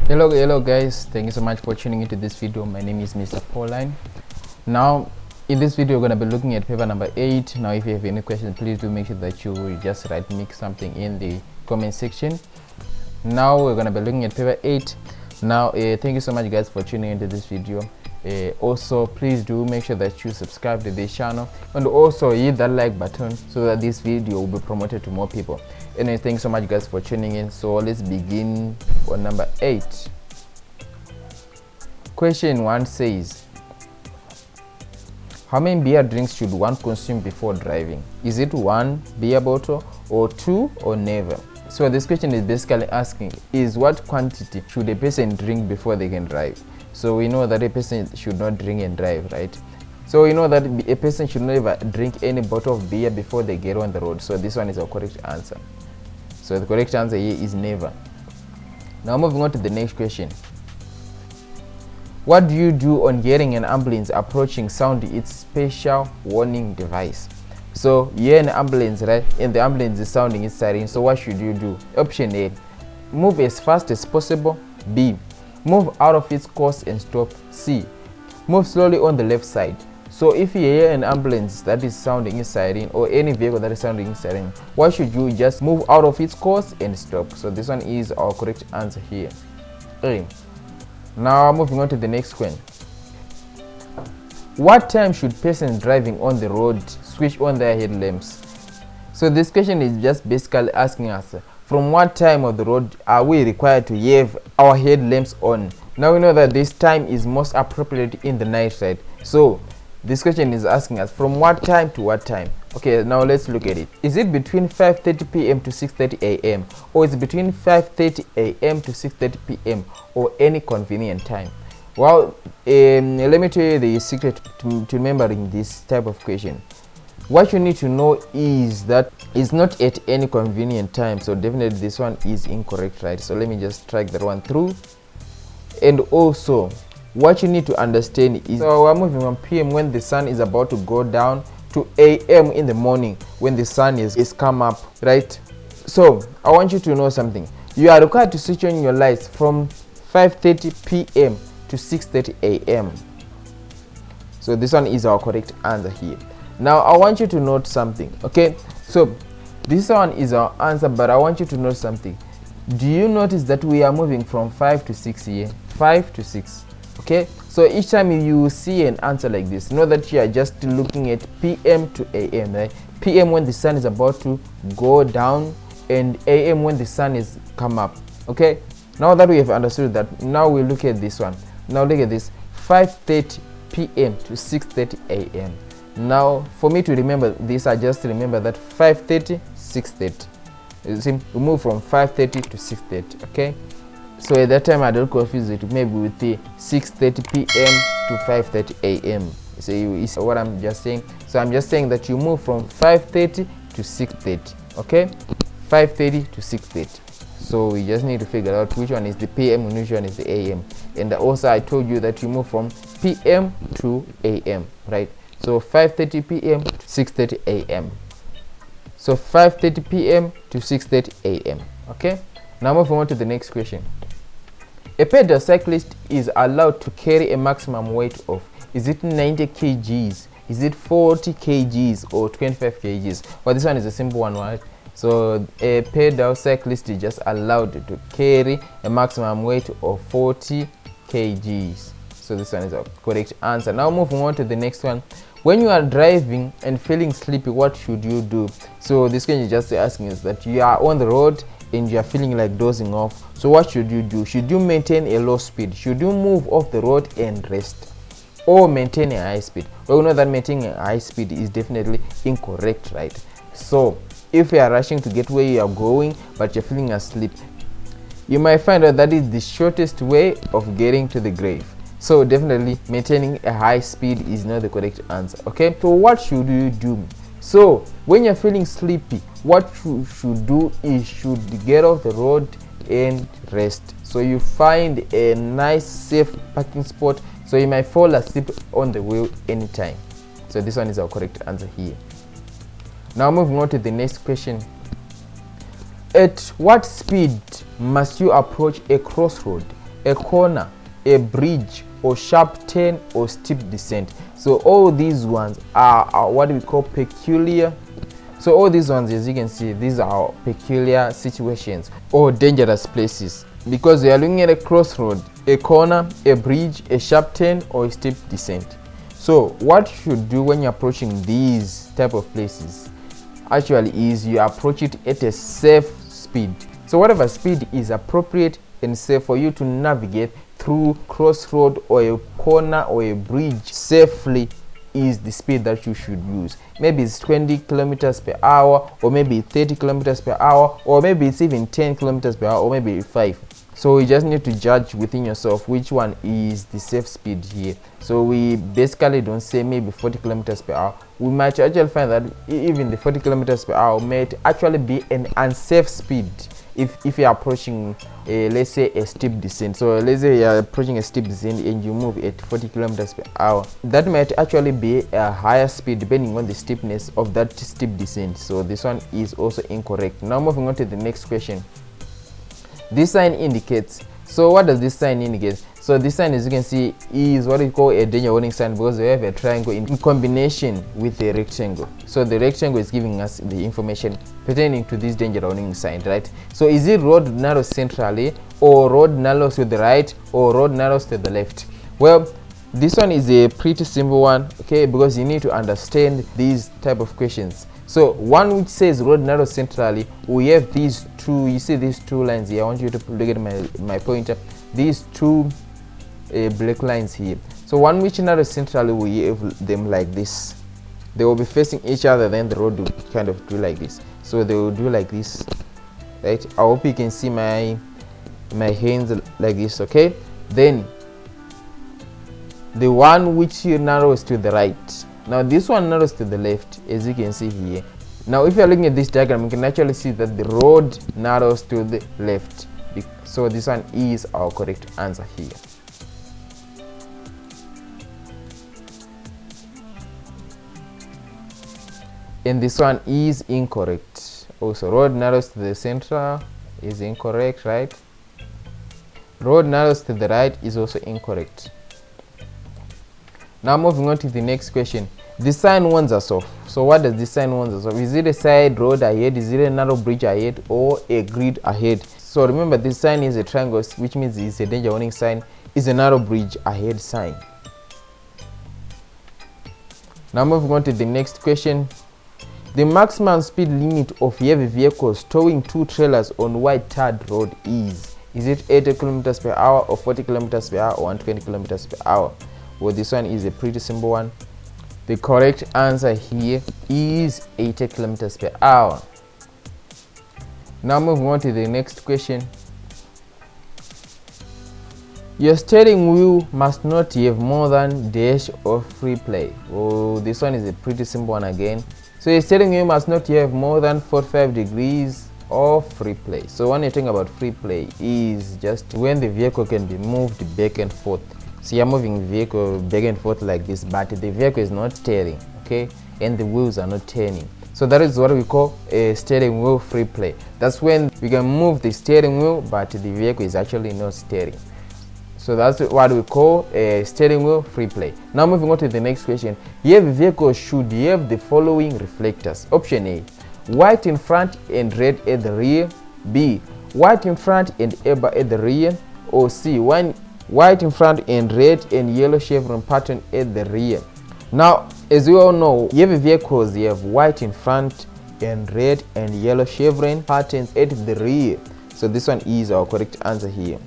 Hello guys, thank you so much for tuning into this video. My name is Mr Pauline. Now in this video we're going to be looking at paper number 8. Now if you have any questions, please do make sure that you just write me something in the comment section. Now we're going to be looking at paper 8. Now thank you so much guys for tuning into this video. Also please do make sure that you subscribe to this channel and also hit that like button so that this video will be promoted to more people. Anyway, thanks so much guys for tuning in. So let's begin for number 8. Question 1 says, how many beer drinks should one consume before driving? Is it 1 beer bottle or 2 or never? So this question is basically asking is what quantity should a person drink before they can drive. So we know that a person should not drink and drive, right? So we know that a person should never drink any bottle of beer before they get on the road. So this one is our correct answer. So the correct answer here is never. Now moving on to the next question. What do you do on hearing an ambulance approaching sounding its special warning device? So you hear an ambulance, right? And the ambulance is sounding its siren. So what should you do? Option A, move as fast as possible. B, move out of its course and stop. C, move slowly on the left side. So if you hear an ambulance that is sounding its siren or any vehicle that is sounding its siren, why should you just move out of its course and stop? So this one is our correct answer here. A. Now moving on to the next question. What time should persons driving on the road switch on their headlamps? So this question is just basically asking us from what time of the road are we required to have our headlamps on. Now we know that this time is most appropriate in the night, right? So this question is asking us from what time to what time. Okay, now let's look at it. Is it between 5:30 p.m. to 6:30 a.m. or is it between 5:30 a.m. to 6:30 p.m. or any convenient time? Well, let me tell you the secret to remembering this type of question. What you need to know is that it's not at any convenient time. So definitely this one is incorrect, right? So let me just track that one through. And also what you need to understand is, so we're moving from PM when the sun is about to go down to AM in the morning when the sun is come up, right? So I want you to know something. You are required to switch on your lights from 5:30 p.m. to 6:30 a.m. So this one is our correct answer here. Now I want you to note something, okay? So this one is our answer, but I want you to note something. Do you notice that we are moving from 5 to 6 here? 5 to 6. Okay, so each time you see an answer like this, know that you are just looking at PM to AM, right? PM when the sun is about to go down and AM when the sun is come up. Okay, now that we have understood that, now we look at this one. Now look at this, 5:30 p.m. to 6:30 a.m. Now for me to remember this, I just remember that 5:30, 6:30. You see, we move from 5:30 to 6:30. Okay, so at that time I don't confuse it maybe with the 6:30 p.m. to 5:30 a.m. So you see what I'm just saying? So I'm just saying that you move from 5:30 to 6:30. Okay, 5:30 to 6:30. So we just need to figure out which one is the PM and which one is the AM. And also I told you that you move from PM to AM, right? So 5:30 p.m. to 6:30 a.m. So 5:30 p.m. to 6:30 a.m. Okay, now moving on to the next question. A pedal cyclist is allowed to carry a maximum weight of, is it 90 kgs, is it 40 kgs or 25 kgs? Well, this one is a simple one, right? So a pedal cyclist is just allowed to carry a maximum weight of 40 kgs. So this one is a correct answer. Now moving on to the next one. When you are driving and feeling sleepy, what should you do? So this question is just asking is that you are on the road and you are feeling like dozing off. So what should you do? Should you maintain a low speed? Should you move off the road and rest? Or maintain a high speed? Well, we know that maintaining a high speed is definitely incorrect, right? So if you are rushing to get where you are going but you're feeling asleep, you might find out that is the shortest way of getting to the grave. So definitely maintaining a high speed is not the correct answer. Okay, so what should you do? So when you're feeling sleepy, what you should do is should get off the road and rest. So you find a nice safe parking spot so you might fall asleep on the wheel anytime. So this one is our correct answer here. Now moving on to the next question. At what speed must you approach a crossroad a corner, a bridge, or sharp turn or steep descent. So all these ones are what we call peculiar. So all these ones, as you can see, these are peculiar situations or dangerous places, because we are looking at a crossroad, a corner, a bridge, a sharp turn, or a steep descent. So what you should do when you're approaching these type of places actually is you approach it at a safe speed. So whatever speed is appropriate and safe for you to navigate through crossroad or a corner or a bridge safely is the speed that you should use. Maybe it's 20 kilometers per hour, or maybe 30 kilometers per hour, or maybe it's even 10 kilometers per hour, or maybe 5. So you just need to judge within yourself which one is the safe speed here. So we basically don't say maybe 40 kilometers per hour. We might actually find that even the 40 kilometers per hour might actually be an unsafe speed if you're approaching let's say a steep descent. So let's say you're approaching a steep descent and you move at 40 kilometers per hour. That might actually be a higher speed depending on the steepness of that steep descent. So this one is also incorrect. Now moving on to the next question. This sign indicates. So what does this sign indicate? So this sign, as you can see, is what we call a danger warning sign, because we have a triangle in combination with a rectangle. So the rectangle is giving us the information pertaining to this danger warning sign, right? So is it road narrows centrally, or road narrows to the right, or road narrows to the left? Well, this one is a pretty simple one, okay, because you need to understand these type of questions. So one which says road narrows centrally, we have these two, you see these two lines here. I want you to look at my pointer. These two black lines here. So one which narrows centrally, we have them like this. They will be facing each other, then the road will kind of do like this. So they will do like this, right? I hope you can see my hands like this, okay? Then the one which narrows to the right. Now this one narrows to the left, as you can see here. Now if you are looking at this diagram, you can actually see that the road narrows to the left. So this one is our correct answer here. And this one is incorrect. Also, road narrows to the center is incorrect, right? Road narrows to the right is also incorrect. Now moving on to the next question. The sign warns us off. So what does this sign warn us off? Is it a side road ahead? Is it a narrow bridge ahead, or a grid ahead? So remember, this sign is a triangle, which means it's a danger warning sign. Is a narrow bridge ahead sign. Now moving on to the next question. The maximum speed limit of heavy vehicles towing 2 trailers on wide tarred road is it 80 kilometers per hour, or 40 kilometers per hour, or 120 kilometers per hour? Well, this one is a pretty simple one. The correct answer here is 80 kilometers per hour. Now moving on to the next question. Your steering wheel must not have more than dash or free play. Oh, this one is a pretty simple one again. So your steering wheel must not have more than 45 degrees of free play. So when you're talking about free play, is just when the vehicle can be moved back and forth. So you're moving the vehicle back and forth like this, but the vehicle is not steering, okay, and the wheels are not turning. So that is what we call a steering wheel free play. That's when we can move the steering wheel, but the vehicle is actually not steering. So that's what we call a steering wheel free play. Now moving on to the next question. Heavy vehicles should have the following reflectors. Option A, white in front and red at the rear. B, white in front and amber at the rear. Or C, white in front and red and yellow chevron pattern at the rear. Now, as we all know, heavy vehicles have white in front and red and yellow chevron patterns at the rear. So this one is our correct answer here.